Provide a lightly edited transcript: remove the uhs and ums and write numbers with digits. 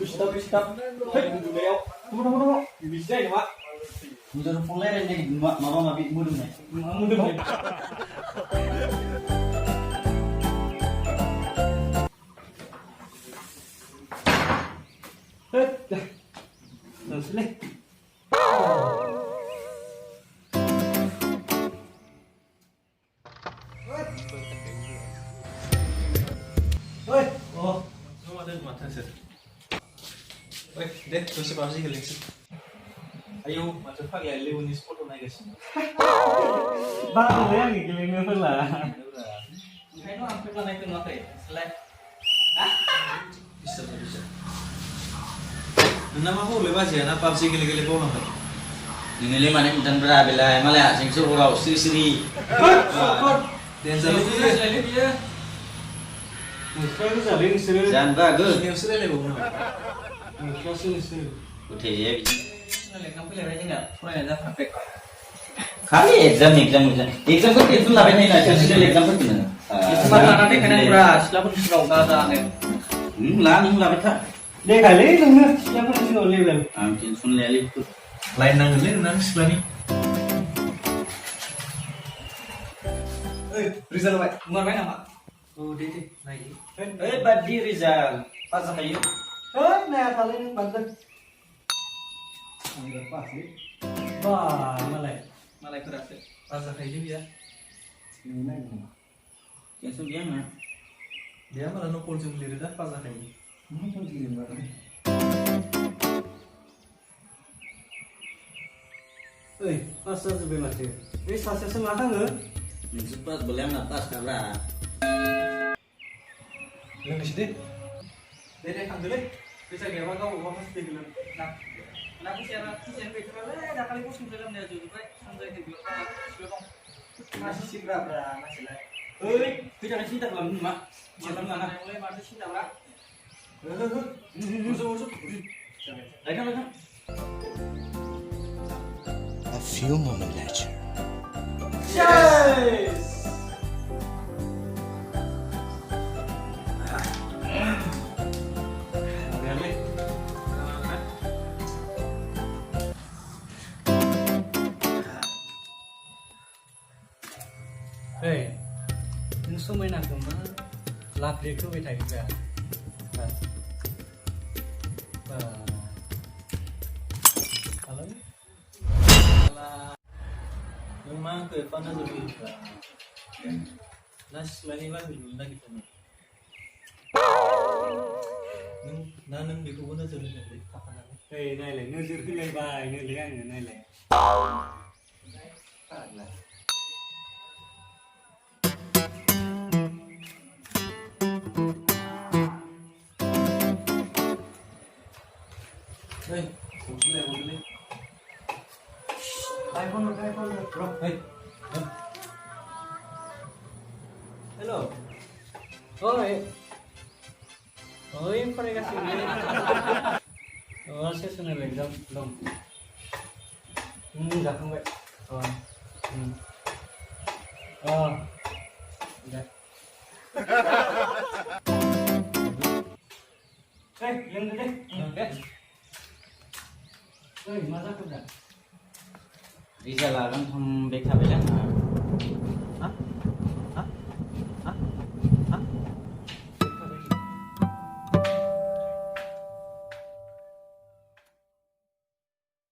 Stop. Hei, udah tunggu. Bisa ini, Pak. Udah mulai aja mama mabit mudun nih. Mudun. Hei, dah. Selesai. Oi, oh, semua ada mata sih. Oi, deh, terus apa sih kalian sih? Ayo, macam apa ya? Lewan ini sport naik guys. Bang, yang giling apa lah? Kayak no, sampai naik ke apa ya? Selek. Ah? Bisa. Nama aku bebas ya, apa sih gile-gile kau nggak? Ini mana macam berapa lah? Malah sing suruh kau siri. Dan selalu dia. Musuh saling seru. Jangan bagus. Ini sudah lewu. Musuh saling seru. Udah ya. Nggak kamu lihat aja nggak? Pernah ada perfect. Kali exam kok itu lah benar aja sudah exam kok gimana? Cuma nanti kena beras, lalu sudah nggak ada nih. Lah betul. Deh kali nunggu siapa sih oleh bel? Mungkin sun lali itu. Lain nang sebelah ni. Rizal apa? Umar main apa? Oh, dia naik. Badi Rizal. Pas sama yuk. Nah kali ini pantas. Ini pas ni. Wah, Malai keras. Pas kayak dia ya. Ini nang. Yang sudah mah. Dia malah nukul sendiri dah pas kayak ini. Macam gini banget. Pasal sebelah dia. Ini pasal semata nggak? Cepat boleh atas karena. Yang di sini. Dede ambil bisa gak kau apa sih dulu. Nah, kenapa siaran itu dah kali pusing dalam dia juga sampai ke belakang. Masih sih berapa masih lah. Kita kasih tak belum mak. Jangan mana mulai masih sih tak berapa. Masuk. Lagi. A few moments later. Yes. Hey, ini semua nak cuma lap dia tu betul juga. Kalau Memang ke panas lebih. Nas lain lah dulu lagi tu. Nanang di kubun tu lebih apa nak? hey, nilai, nuzir nilai baik, nilai kan nilai. Hey, boleh. iPhone, bro. Hey. Hello. Ini pernah kasih ini. Oh, saya sudah exam belum. Dah sampai. Oh, udah. Yang gede. Masa aku dah. Rizal lah kan हम देखा पहले ना. Hah?